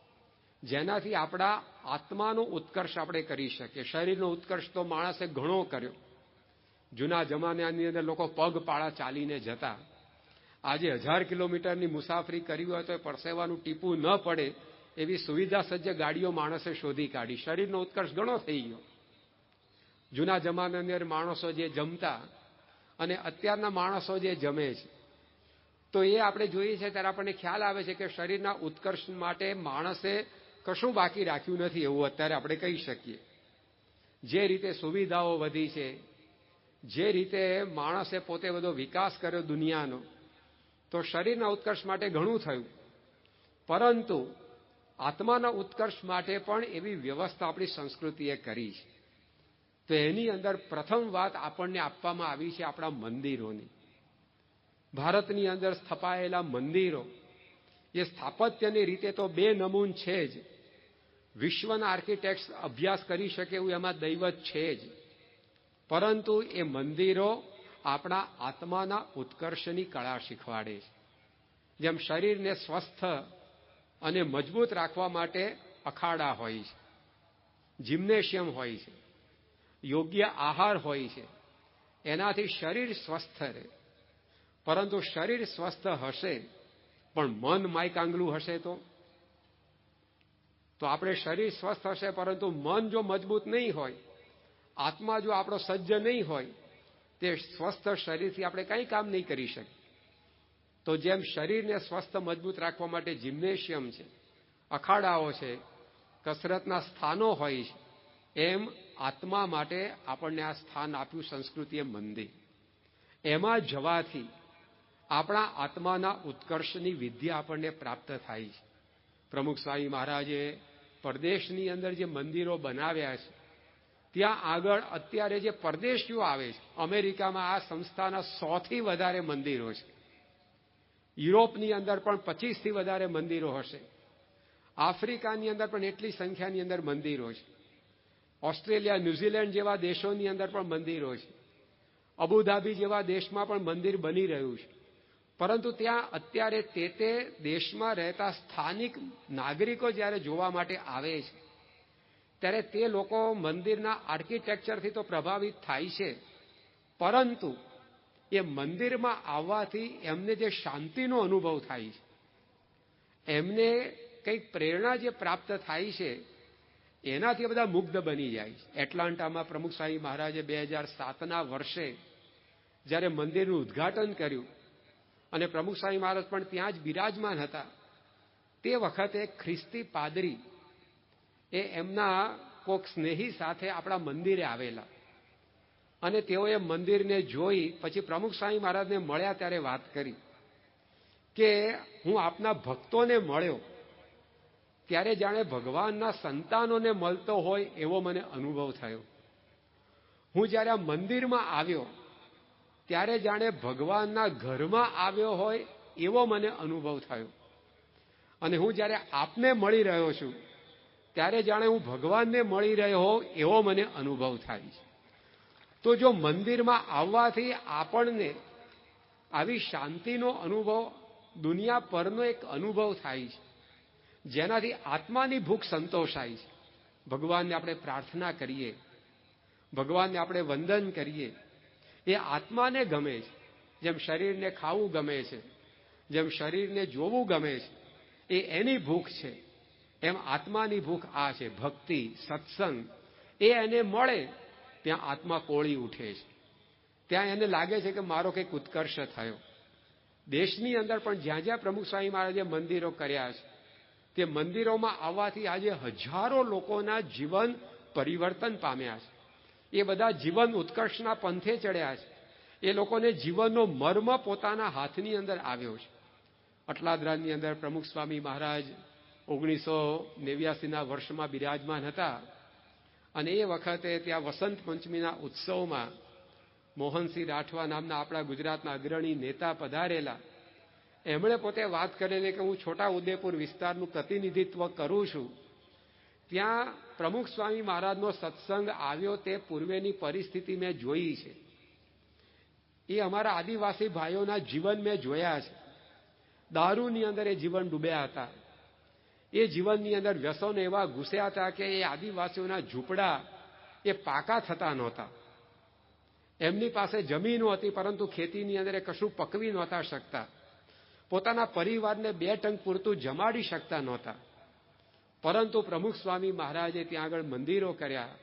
જેનાથી આપણા આત્માનો ઉત્કર્ષ આપણે કરી શકીએ. શરીરનો ઉત્કર્ષ તો માણસે ઘણો કર્યો. જૂના જમાનાની અંદર લોકો પગપાળા ચાલીને જતા. આજે 1000 કિલોમીટરની મુસાફરી કરી હોય તો પરસેવાનું ટીપું ન પડે એવી સુવિધા સજ્જ ગાડીઓ માણસે શોધી કાઢી. શરીરનો ઉત્કર્ષ ઘણો થઈ ગયો. જૂના જમાનાની અંદર માણસો જે જમતા અને અત્યારના માણસો જે જમે છે, તો એ આપણે જોઈએ છે ત્યારે આપણને ખ્યાલ આવે છે કે શરીરના ઉત્કર્ષ માટે માણસે કશું બાકી રાખ્યું નથી એવું અત્યારે આપણે કહી શકીએ. જે રીતે સુવિધાઓ વધી છે, જે રીતે માણસે પોતે બધો વિકાસ કર્યો દુનિયાનો, તો શરીરના ઉત્કર્ષ માટે ઘણું થયું, પરંતુ આત્માના ઉત્કર્ષ માટે પણ એવી વ્યવસ્થા આપણી સંસ્કૃતિએ કરી છે. તો એની અંદર પ્રથમ વાત આપણને આપવામાં આવી છે આપણા મંદિરોની. ભારતની અંદર સ્થપાયેલા મંદિરો એ સ્થાપત્યની રીતે તો બે નમૂન છે જ. વિશ્વના આર્કિટેક્ટ અભ્યાસ કરી શકે એવું એમાં દૈવત છે જ, પરંતુ એ મંદિરો આપણા આત્માના ઉત્કર્ષની કળા શીખવાડે છે. જેમ શરીરને સ્વસ્થ અને મજબૂત રાખવા માટે અખાડા હોય છે, જિમ્નેશિયમ હોય છે, યોગ્ય આહાર હોય છે, એનાથી શરીર સ્વસ્થ રહે. પરંતુ શરીર સ્વસ્થ હશે પણ મન માયકાંગલું હશે તો આપણે શરીર સ્વસ્થ હશે પરંતુ મન જો મજબૂત નહીં હોય, આત્મા જો આપણો સજ્જ નહીં હોય, તે સ્વસ્થ શરીરથી આપણે કંઈ કામ નહીં કરી શકીએ. તો જેમ શરીરને સ્વસ્થ મજબૂત રાખવા માટે જિમ્નેશિયમ છે, અખાડાઓ છે, કસરતના સ્થાનો હોય છે, એમ આત્મા માટે આપણને આ સ્થાન આપ્યું સંસ્કૃતિએ મંદિર. એમાં જવાથી આપણા આત્માના ઉત્કર્ષની વિદ્યા આપણને પ્રાપ્ત થાય છે. પ્રમુખ સ્વામી મહારાજે પરદેશની અંદર જે મંદિરો બનાવ્યા છે, ત્યાં આગળ અત્યારે જે પરદેશીઓ આવે છે, અમેરિકામાં આ સંસ્થાના 100થી વધારે મંદિરો છે. યુરોપની અંદર પણ 25થી વધારે મંદિરો હશે. આફ્રિકાની અંદર પણ એટલી સંખ્યાની અંદર મંદિરો છે. ઓસ્ટ્રેલિયા, ન્યૂઝીલેન્ડ જેવા દેશોની અંદર પણ મંદિરો છે. અબુધાબી જેવા દેશમાં પણ મંદિર બની રહ્યું છે. પરંતુ ત્યાં અત્યારે તે દેશમાં રહેતા સ્થાનિક નાગરિકો જ્યારે જોવા માટે આવે છે, ત્યારે તે લોકો મંદિરના આર્કિટેક્ચરથી તો પ્રભાવિત થાય છે, પરંતુ એ મંદિરમાં આવવાથી એમને જે શાંતિનો અનુભવ થાય છે, એમને કંઈક પ્રેરણા જે પ્રાપ્ત થાય છે, એનાથી બધા મુગ્ધ બની જાય છે. એટલાન્ટામાં પ્રમુખ સ્વામી મહારાજે 2007ના વર્ષે જ્યારે મંદિરનું ઉદ્ઘાટન કર્યું અને પ્રમુખ સ્વામી મહારાજ પણ ત્યાં જ બિરાજમાન હતા, તે વખતે ખ્રિસ્તી પાદરી એ એમના કોક સ્નેહી સાથે આપણા મંદિરે આવેલા અને તેઓએ મંદિરને જોઈ પછી પ્રમુખ સ્વામી મહારાજને મળ્યા ત્યારે વાત કરી કે હું આપના ભક્તોને મળ્યો ત્યારે જાણે ભગવાનના સંતાનોને મળતો હોય એવો મને અનુભવ થયો. હું જ્યારે આ મંદિરમાં આવ્યો ત્યારે જાણે ભગવાનના ઘરમાં આવ્યો હોય એવો મને અનુભવ થયો. અને હું જ્યારે આપને મળી રહ્યો છું ત્યારે જાણે હું ભગવાનને મળી રહ્યો હોઉં એવો મને અનુભવ થાય છે. તો જો મંદિરમાં આવવાથી આપણને આવી શાંતિનો અનુભવ, દુનિયા પરનો એક અનુભવ થાય છે, જેનાથી આત્માની ભૂખ સંતોષાય છે. ભગવાનને આપણે પ્રાર્થના કરીએ, ભગવાનને આપણે વંદન કરીએ, એ આત્માને ગમે છે. જેમ શરીરને ખાવું ગમે છે, જેમ શરીરને જોવું ગમે છે, એ એની ભૂખ છે, એમ આત્માની ભૂખ આ છે. ભક્તિ, સત્સંગ એ એને મળે ત્યાં આત્મા કોળી ઉઠે છે. ત્યાં એને લાગે છે કે મારો કંઈક ઉત્કર્ષ થયો. દેશની અંદર પણ જ્યાં જ્યાં પ્રમુખ સ્વામી મહારાજે મંદિરો કર્યા છે, તે મંદિરોમાં આવવાથી આજે હજારો લોકોના જીવન પરિવર્તન પામ્યા છે. એ બધા જીવન ઉત્કર્ષના પંથે ચડ્યા છે. એ લોકોને જીવનનો મર્મ પોતાના હાથની અંદર આવ્યો છે. અટલાદરાની અંદર પ્રમુખ સ્વામી મહારાજ 1989ના વર્ષમાં બિરાજમાન હતા અને એ વખતે ત્યાં વસંત પંચમીના ઉત્સવમાં મોહનસિંહ રાઠવા નામના આપણા ગુજરાતના અગ્રણી નેતા પધારેલા. એમણે પોતે વાત કરેલી કે હું છોટા ઉદેપુર વિસ્તારનું પ્રતિનિધિત્વ કરું છું. ત્યાં પ્રમુખ સ્વામી મહારાજનો સત્સંગ આવ્યો તે પૂર્વેની પરિસ્થિતિ મેં જોઈ છે. એ અમારા આદિવાસી ભાઈઓના જીવન મેં જોયા છે. દારૂની અંદર એ જીવન ડૂબ્યા હતા. એ જીવનની અંદર વ્યસનો એવા ઘૂસ્યા હતા કે એ આદિવાસીઓના ઝૂંપડા એ પાકા થતા નહોતા. એમની પાસે જમીનો હતી પરંતુ ખેતીની અંદર એ કશું પકવી નહોતા શકતા. પોતાના પરિવારને 2 ટંક પૂરતું જમાડી શકતા નહોતા. પરંતુ પ્રમુખ સ્વામી મહારાજે ત્યાં આગળ મંદિરો કર્યા.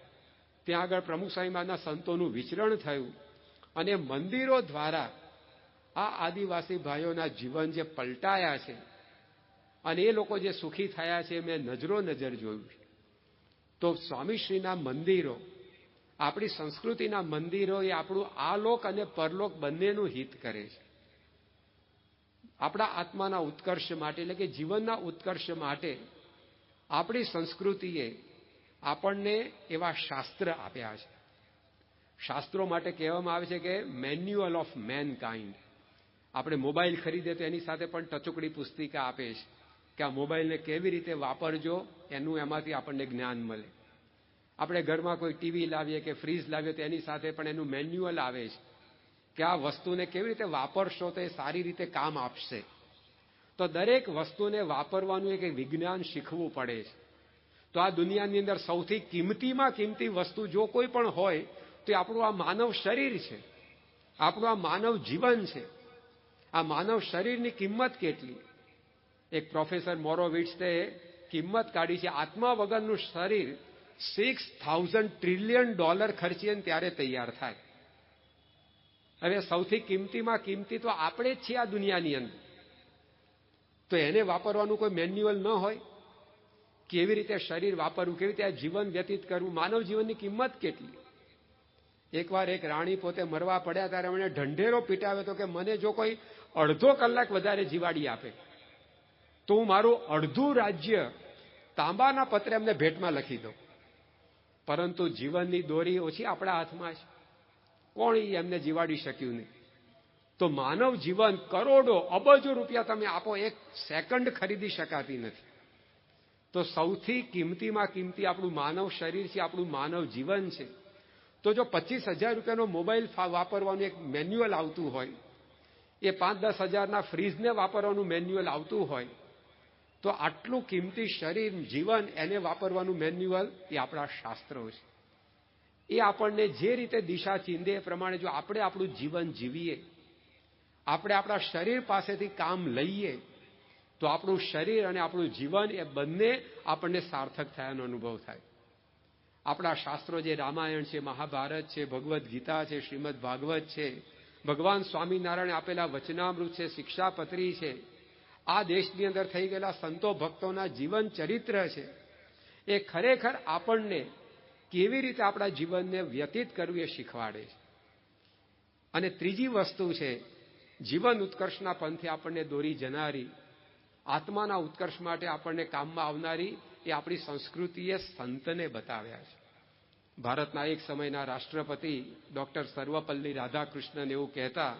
ત્યાં આગળ પ્રમુખ સ્વામી મહારાજના સંતોનું વિચરણ થયું અને મંદિરો દ્વારા આ આદિવાસી ભાઈઓના જીવન જે પલટાયા છે અને એ લોકો જે સુખી થયા છે મેં નજર જોયું. તો સ્વામીશ્રીના મંદિરો, આપણી સંસ્કૃતિના મંદિરો એ આપણું આલોક અને પરલોક બંનેનું હિત કરે છે. આપણા આત્માના ઉત્કર્ષ માટે, એટલે કે જીવનના ઉત્કર્ષ માટે આપણી સંસ્કૃતિએ આપણને એવા શાસ્ત્ર આપ્યા છે. શાસ્ત્રો માટે કહેવામાં આવે છે કે મેન્યુઅલ ઓફ મેનકાઇન્ડ. આપણે મોબાઈલ ખરીદે તો એની સાથે પણ ટચુકડી પુસ્તિકા આપે છે કે આ મોબાઈલને કેવી રીતે વાપરજો, એનું એમાંથી આપણને જ્ઞાન મળે. આપણે ઘરમાં કોઈ ટીવી લાવીએ કે ફ્રીજ લાવીએ તો એની સાથે પણ એનું મેન્યુઅલ આવે છે કે આ વસ્તુને કેવી રીતે વાપરશો તો એ સારી રીતે કામ આપશે. તો દરેક વસ્તુને વાપરવાનું એક વિજ્ઞાન શીખવું પડે છે. તો આ દુનિયાની અંદર સૌથી કિંમતીમાં કિંમતી વસ્તુ જો કોઈ પણ હોય તો એ આપણું આ માનવ શરીર છે, આપણું આ માનવ જીવન છે. આ માનવ શરીરની કિંમત કેટલી? એક પ્રોફેસર મોરોવિટ્સે કિંમત કાઢી છે, આત્મા વગરનું શરીર $6,000 ટ્રિલિયન ખર્ચીએ ત્યારે તૈયાર થાય. હવે સૌથી કિંમતીમાં કિંમતી તો આપણે જ છીએ આ દુનિયાની અંદર. તો એને વાપરવાનું કોઈ મેન્યુઅલ ન હોય? કેવી રીતે શરીર વાપરવું, કેવી રીતે આ જીવન વ્યતીત કરવું, માનવ જીવનની કિંમત કેટલી? એકવાર એક રાણી પોતે મરવા પડ્યા ત્યારે એમણે ઢંઢેરો પીટાવ્યો હતો કે મને જો કોઈ અડધો કલાક વધારે જીવાડી આપે તો હું મારું અડધું રાજ્ય તાંબાના પત્રે એમને ભેટમાં લખી દઉં. પરંતુ જીવનની દોરી ઓછી આપણા હાથમાં છે, કોણ એમને જીવાડી શક્યું નહીં. તો માનવ જીવન કરોડો અબજો રૂપિયા તમે આપો, એક સેકન્ડ ખરીદી શકાતી નથી. તો સૌથી કિંમતીમાં કિંમતી આપણું માનવ શરીર છે, આપણું માનવ જીવન છે. તો જો 25,000 રૂપિયાનો મોબાઈલ વાપરવાનું એક મેન્યુઅલ આવતું હોય, એ 5-10 હજારના ફ્રીજને વાપરવાનું મેન્યુઅલ આવતું હોય, તો આટલું કિંમતી શરીર જીવન એને વાપરવાનું મેન્યુઅલ એ આપણા શાસ્ત્રો છે. એ આપણને જે રીતે દિશા ચીંધે એ પ્રમાણે જો આપણે આપણું જીવન જીવીએ, આપણે આપણા શરીર પાસેથી કામ લઈએ, તો આપણું શરીર અને આપણું જીવન એ બંને આપણને સાર્થક થયાનો અનુભવ થાય. આપણા શાસ્ત્રો જે રામાયણ છે, મહાભારત છે, ભગવદ્ ગીતા છે, શ્રીમદ ભાગવત છે, ભગવાન સ્વામિનારાયણ આપેલા વચનામૃત છે, શિક્ષાપત્રી છે, આ દેશની અંદર થઈ ગયેલા સંતો ભક્તોના જીવન ચરિત્ર છે, એ ખરેખર આપણને કેવી રીતે આપણા જીવનને વ્યતીત કરવું એ શીખવાડે છે. અને ત્રીજી વસ્તુ છે, જીવન ઉત્કર્ષના પંથે આપણને દોરી જનારી, આત્માના ઉત્કર્ષ માટે આપણને કામમાં આવનારી, એ આપણી સંસ્કૃતિએ સંતને બતાવ્યા છે. ભારતના એક સમયના રાષ્ટ્રપતિ ડોક્ટર સર્વપલ્લી રાધાકૃષ્ણન એવું કહેતા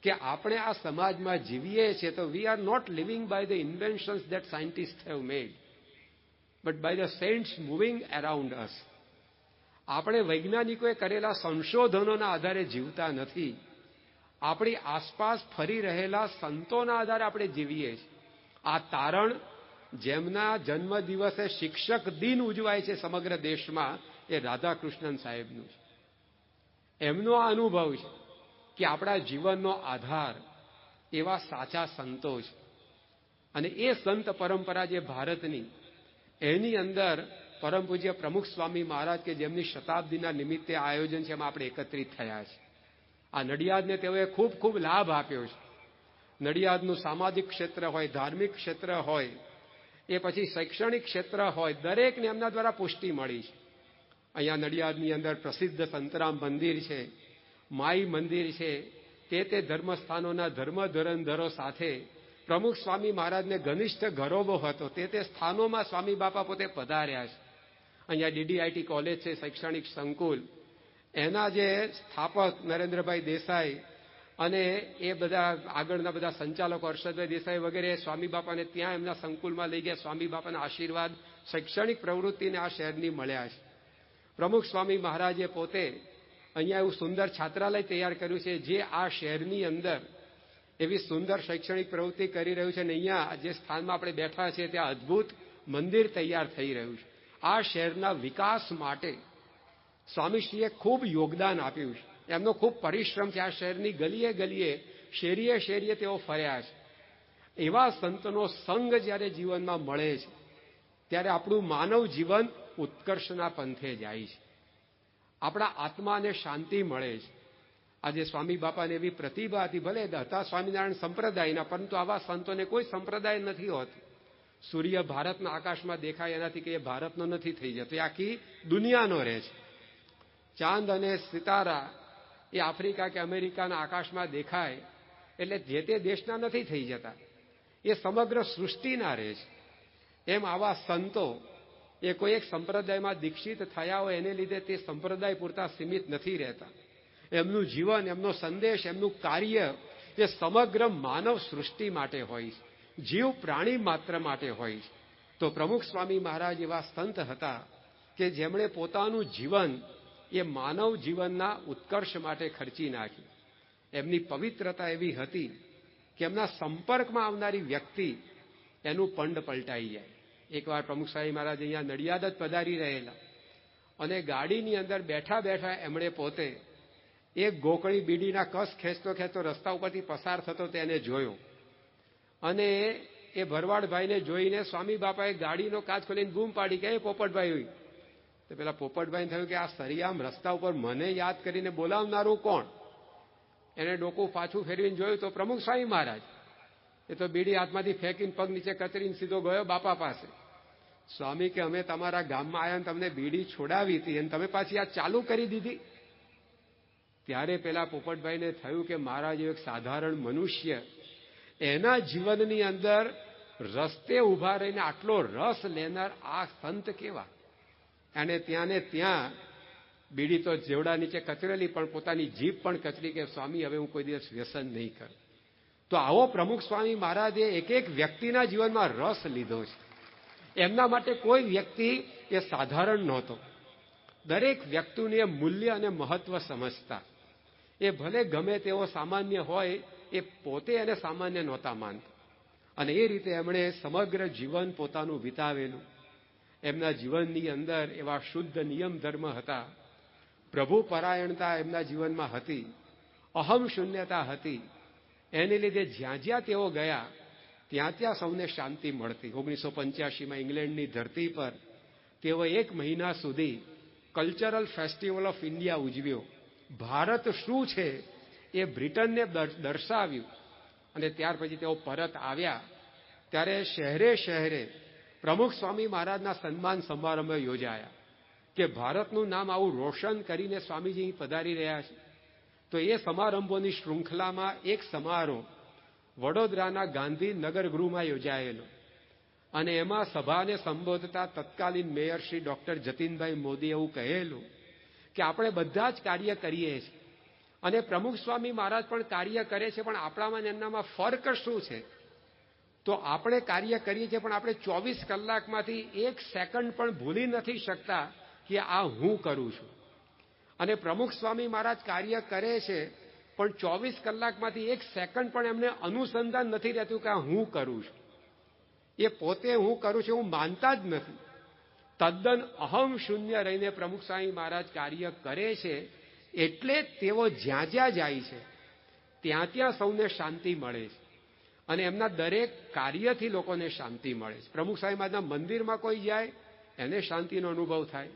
કે આપણે આ સમાજમાં જીવીએ છીએ તો we are not living by the inventions that scientist have made, but by the saints moving around us. આપણે વૈજ્ઞાનિકોએ કરેલા સંશોધનોના આધારે જીવતા નથી, આપણી આસપાસ ફરી રહેલા સંતોના આધારે આપણે જીવીએ છીએ. આ તારણ જેમના જન્મદિવસે શિક્ષક દિન ઉજવાય છે સમગ્ર દેશમાં, એ રાધાકૃષ્ણન સાહેબનું છે. એમનો આ અનુભવ છે કે આપણા જીવનનો આધાર એવા સાચા સંતો છે. અને એ સંત પરંપરા જે ભારતની, એની અંદર પરમ પૂજ્ય પ્રમુખ સ્વામી મહારાજ કે જેમની શતાબ્દીના નિમિત્તે આયોજન છે, એમાં આપણે એકત્રિત થયા છે. આ નડિયાદને તેઓએ ખૂબ ખૂબ લાભ આપ્યો છે. નડિયાદનું સામાજિક ક્ષેત્ર હોય, ધાર્મિક ક્ષેત્ર હોય, એ પછી શૈક્ષણિક ક્ષેત્ર હોય, દરેકને એમના દ્વારા પુષ્ટિ મળી છે. અહીંયા નડિયાદની અંદર પ્રસિદ્ધ સંતરામ મંદિર છે, માઈ મંદિર છે, તે ધર્મસ્થાનોના ધર્મ ધરણધરો સાથે પ્રમુખ સ્વામી મહારાજને ઘનિષ્ઠ ગૌરવ હતો. તે સ્થાનોમાં સ્વામી બાપા પોતે પધાર્યા છે. અહીંયા DDIT કોલેજ છે, શૈક્ષણિક સંકુલ, એના જે સ્થાપક નરેન્દ્રભાઈ દેસાઈ અને એ બધા આગળના બધા સંચાલકો હર્ષદભાઈ દેસાઈ વગેરે સ્વામી બાપાને ત્યાં એમના સંકુલમાં લઈ ગયા. સ્વામી બાપાના આશીર્વાદ શૈક્ષણિક પ્રવૃત્તિને આ શહેરની મળ્યા છે. પ્રમુખ સ્વામી મહારાજે પોતે અહીંયા એવું સુંદર છાત્રાલય તૈયાર કર્યું છે, જે આ શહેરની અંદર એવી સુંદર શૈક્ષણિક પ્રવૃત્તિ કરી રહ્યું છે. અને અહીંયા જે સ્થાનમાં આપણે બેઠા છીએ ત્યાં અદ્ભુત મંદિર તૈયાર થઈ રહ્યું છે. આ શહેરના વિકાસ માટે સ્વામીશ્રીએ ખૂબ યોગદાન આપ્યું છે. એમનો ખૂબ પરિશ્રમ છે. આ શહેરની ગલીએ ગલીએ, શેરીએ શેરીએ તેઓ ફર્યા છે. એવા સંતનો સંગ જ્યારે જીવનમાં મળે છે, ત્યારે આપણું માનવ જીવન ઉત્કર્ષના પંથે જાય છે. આપણા આત્માને શાંતિ મળે છે. આજે સ્વામી બાપાને એવી પ્રતિભા હતી, ભલે હતા સ્વામિનારાયણ સંપ્રદાયના, પરંતુ આવા સંતોને કોઈ સંપ્રદાય નથી હોતું. સૂર્ય ભારતના આકાશમાં દેખાય એનાથી કે એ ભારતનો નથી થઈ જતો, એ આખી દુનિયાનો રહે છે. ચાંદ અને સિતારા એ આફ્રિકા કે અમેરિકાના આકાશમાં દેખાય એટલે જે તે દેશના નથી થઈ જતા, એ સમગ્ર સૃષ્ટિના રહે છે. એમ આવા સંતો એ કોઈ એક સંપ્રદાયમાં દીક્ષિત થયા હોય એને લીધે તે સંપ્રદાય પૂરતા સીમિત નથી રહેતા. એમનું જીવન, એમનો સંદેશ, એમનું કાર્ય એ સમગ્ર માનવ સૃષ્ટિ માટે હોય છે, જીવ પ્રાણી માત્ર માટે હોય છે. તો પ્રમુખ સ્વામી મહારાજ એવા સંત હતા કે જેમણે પોતાનું જીવન એ માનવ જીવનના ઉત્કર્ષ માટે ખર્ચી નાખ્યું. એમની પવિત્રતા એવી હતી કે એમના સંપર્કમાં આવનારી વ્યક્તિ એનું પંડ પલટાઈ જાય. એકવાર પ્રમુખ સ્વામી મહારાજ અહીંયા નડિયાદ જ પધારી રહેલા અને ગાડીની અંદર બેઠા બેઠા એમણે પોતે એક ગોકળી બીડીના કસ ખેંચતો રસ્તા ઉપરથી પસાર થતો તેને જોયો અને એ ભરવાડભાઈને જોઈને સ્વામી બાપાએ ગાડીનો કાચ ખોલીને બૂમ પાડી કે પોપટભાઈ હોય. તો પેલા પોપટભાઈને થયું કે આ સરિયામ રસ્તા ઉપર મને યાદ કરીને બોલાવનારું કોણ? એને ડોકું પાછું ફેરવીને જોયું તો પ્રમુખ સ્વામી મહારાજ. એ તો બીડી હાથમાંથી ફેંકીને પગ નીચે કચરીને સીધો ગયો બાપા પાસે. સ્વામી કે અમે તમારા ગામમાં આવ્યા ને તમને બીડી છોડાવી હતી અને તમે પાછી આ ચાલુ કરી દીધી. ત્યારે પેલા પોપટભાઈને થયું કે મહારાજ એક સાધારણ મનુષ્ય એના જીવનની અંદર રસ્તે ઉભા રહીને આટલો રસ લેનાર આ સંત કેવા. અને ત્યાં ને ત્યાં બીડી તો જેવડા નીચે કચરેલી, પણ પોતાની જીભ પણ કચરી કે સ્વામી હવે હું કોઈ દિવસ વ્યસન નહીં કરું. તો આવો પ્રમુખ સ્વામી મહારાજે એક એક વ્યક્તિના જીવનમાં રસ લીધો છે. એમના માટે કોઈ વ્યક્તિ એ સાધારણ નહોતો. દરેક વ્યક્તિનું એ મૂલ્ય અને મહત્વ સમજતા. એ ભલે ગમે તેવો સામાન્ય હોય, એ પોતે એને સામાન્ય નહોતા માનતા. અને એ રીતે એમણે સમગ્ર જીવન પોતાનું વિતાવેલું. એમના જીવનની અંદર એવા શુદ્ધ નિયમ ધર્મ હતા, પ્રભુ પરાયણતા એમના જીવનમાં હતી, અહમ શૂન્યતા હતી. એને લીધે જ્યાં જ્યાં તેઓ ગયા ત્યાં ત્યાં સૌને શાંતિ મળતી. 1985માં ઇંગ્લેન્ડની ધરતી પર તેઓ 1 મહિના સુધી કલ્ચરલ ફેસ્ટિવલ ઓફ ઇન્ડિયા ઉજવ્યો. ભારત શું છે એ બ્રિટનને દર્શાવ્યું. અને ત્યાર પછી તેઓ પરત આવ્યા ત્યારે શહેરે શહેરે પ્રમુખ સ્વામી મહારાજના સન્માન સમારંભ યોજાયા કે ભારતનું નામ આવું રોશન કરીને સ્વામીજી પધારી રહ્યા છે. તો એ સમારંભોની શૃંખલામાં એક સમારોહ વડોદરાના ગાંધીનગર ગૃહમાં યોજાયેલો અને એમાં સભાને સંબોધતા તત્કાલીન મેયર શ્રી ડોક્ટર જતીનભાઈ મોદી એવું કહેલું કે આપણે બધા જ કાર્ય કરીએ છીએ અને પ્રમુખ સ્વામી મહારાજ પણ કાર્ય કરે છે, પણ આપણામાં એમનામાં ફર્ક શું છે? તો આપણે કાર્ય કરીએ છીએ પણ આપણે 24 કલાકમાંથી 1 સેકન્ડ પણ ભૂલી નથી શકતા કે આ હું કરું છું. અને પ્રમુખ સ્વામી મહારાજ કાર્ય કરે છે પણ 24 કલાકમાંથી 1 સેકન્ડ પણ એમને અનુસંધાન નથી રહેતું કે આ હું કરું છું. એ પોતે હું કરું છું હું માનતા જ નથી. તદ્દન અહમ શૂન્ય રહીને પ્રમુખ સ્વામી મહારાજ કાર્ય કરે છે. એટલે તેઓ જ્યાં જ્યાં જાય છે ત્યાં ત્યાં સૌને શાંતિ મળે છે અને એમના દરેક કાર્યથી લોકોને શાંતિ મળે છે. પ્રમુખ સ્વામી મહારાજના મંદિરમાં કોઈ જાય એને શાંતિનો અનુભવ થાય.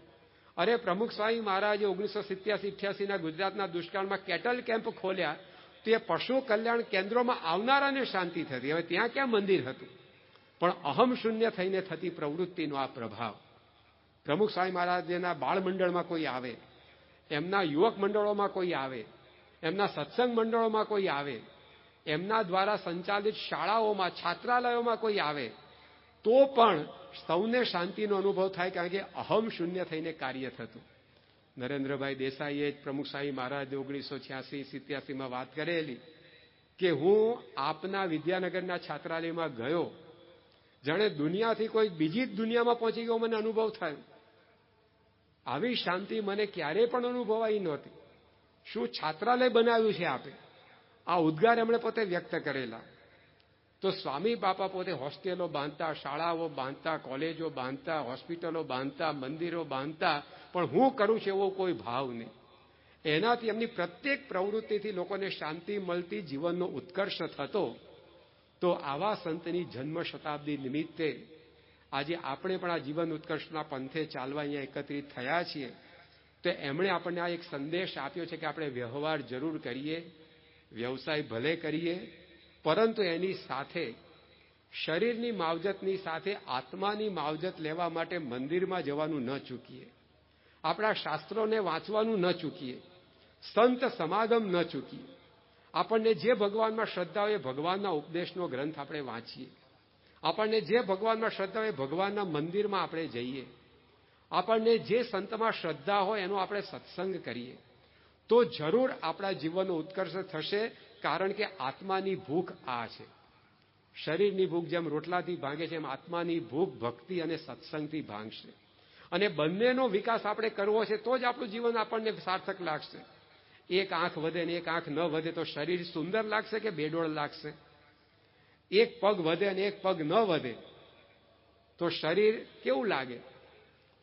અરે પ્રમુખ સ્વામી મહારાજે 1987-88ના ગુજરાતના દુષ્કાળમાં કેટલ કેમ્પ ખોલ્યા તો એ પશુ કલ્યાણ કેન્દ્રોમાં આવનારાને શાંતિ થતી. હવે ત્યાં ક્યાં મંદિર હતું? પણ અહમ શૂન્ય થઈને થતી પ્રવૃત્તિનો આ પ્રભાવ. પ્રમુખ સ્વામી મહારાજના બાળ મંડળમાં કોઈ આવે, એમના યુવક મંડળોમાં કોઈ આવે, એમના સત્સંગ મંડળોમાં કોઈ આવે, એમના દ્વારા સંચાલિત શાળાઓમાં છાત્રાલયોમાં કોઈ આવે તો પણ સૌને શાંતિનો અનુભવ થાય, કારણ કે અહમ શૂન્ય થઈને કાર્ય થતું. નરેન્દ્રભાઈ દેસાઈએ જ પ્રમુખ સ્વામી મહારાજ 1986-87માં વાત કરેલી કે હું આપના વિદ્યાનગરના છાત્રાલયમાં ગયો, જાણે દુનિયાથી કોઈ બીજી જ દુનિયામાં પહોંચી ગયો મને અનુભવ થયો. આવી શાંતિ મને ક્યારેય પણ અનુભવાઈ નહોતી. શું છાત્રાલય બનાવ્યું છે આપે? આ ઉદ્ગાર એમણે પોતે વ્યક્ત કરેલા. તો સ્વામી બાપા પોતે હોસ્ટેલો બાંધતા, શાળાઓ બાંધતા, કોલેજો બાંધતા, હોસ્પિટલો બાંધતા, મંદિરો બાંધતા, પણ હું કરું છું એવો કોઈ ભાવ નહીં. એનાથી એમની પ્રત્યેક પ્રવૃત્તિથી લોકોને શાંતિ મળતી, જીવનનો ઉત્કર્ષ થતો. તો આવા સંતની જન્મ શતાબ્દી નિમિત્તે આજે આપણે પણ આ જીવન ઉત્કર્ષના પંથે ચાલવા અહીંયા એકત્રિત થયા છીએ. તો એમણે આપણને આ એક સંદેશ આપ્યો છે કે આપણે વ્યવહાર જરૂર કરીએ, વ્યવસાય ભલે કરીએ, પરંતુ એની સાથે શરીરની માવજતની સાથે આત્માની માવજત લેવા માટે મંદિરમાં જવાનું ન ચૂકીએ, આપણા શાસ્ત્રોને વાંચવાનું ન ચૂકીએ, સંત સમાગમ ન ચૂકીએ. આપણને જે ભગવાનમાં શ્રદ્ધા હોય એ ભગવાનના ઉપદેશનો ગ્રંથ આપણે વાંચીએ. આપણને જે ભગવાનમાં શ્રદ્ધા હોય ભગવાનના મંદિરમાં આપણે જઈએ. આપણને જે સંતમાં શ્રદ્ધા હોય એનો આપણે સત્સંગ કરીએ તો જરૂર આપણા જીવનનો ઉત્કર્ષ થશે. કારણ કે આત્માની ભૂખ આ છે. શરીરની ભૂખ જેમ રોટલાથી ભાંગે છે એમ આત્માની ભૂખ ભક્તિ અને સત્સંગથી ભાંગશે. અને બંનેનો વિકાસ આપણે કરવો છે તો જ આપણું જીવન આપણને સાર્થક લાગશે. એક આંખ વધે ને એક આંખ ન વધે તો શરીર સુંદર લાગશે કે બેડોળ લાગશે? એક પગ વધે અને એક પગ ન વધે તો શરીર કેવું લાગે?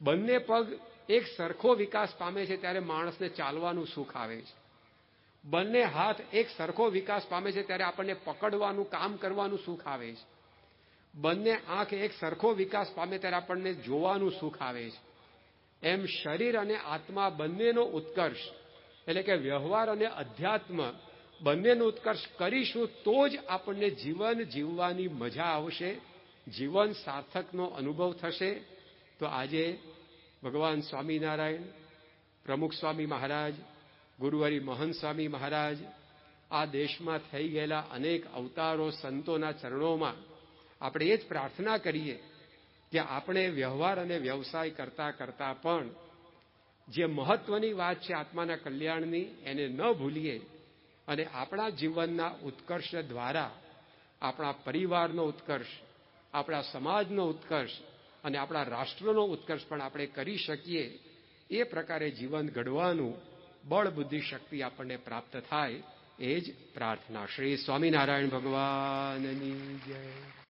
બંને પગ એક સરખો વિકાસ પામે છે ત્યારે માણસને ચાલવાનું સુખ આવે છે. બંને હાથ એક સરખો વિકાસ પામે છે ત્યારે આપણને પકડવાનું, કામ કરવાનું સુખ આવે છે. બંને આંખ એક સરખો વિકાસ પામે ત્યારે આપણને જોવાનું સુખ આવે છે. એમ શરીર અને આત્મા બંનેનો ઉત્કર્ષ એટલે કે વ્યવહાર અને અધ્યાત્મ બંનેનો ઉત્કર્ષ કરીશું તો જ આપણને જીવન જીવવાની મજા આવશે, જીવન સાર્થકનો અનુભવ થશે. તો આજે ભગવાન સ્વામિનારાયણ, પ્રમુખ સ્વામી મહારાજ, ગુરુહરિ મહંત સ્વામી મહારાજ, આ દેશમાં થઈ ગયેલા અનેક અવતારો સંતોના ચરણોમાં આપણે એ જ પ્રાર્થના કરીએ કે આપણે વ્યવહાર અને વ્યવસાય કરતા કરતા પણ જે મહત્વની વાત છે આત્માના કલ્યાણની એને ન ભૂલીએ અને આપણા જીવનના ઉત્કર્ષ દ્વારા આપણા પરિવારનો ઉત્કર્ષ, આપણા સમાજનો ઉત્કર્ષ અને આપણા રાષ્ટ્રનો ઉત્કર્ષ પણ આપણે કરી શકીએ. એ પ્રકારે જીવન ઘડવાનું બળ બુદ્ધિ શક્તિ આપણને પ્રાપ્ત થાય એ જ પ્રાર્થના. શ્રી સ્વામિનારાયણ ભગવાનની જય.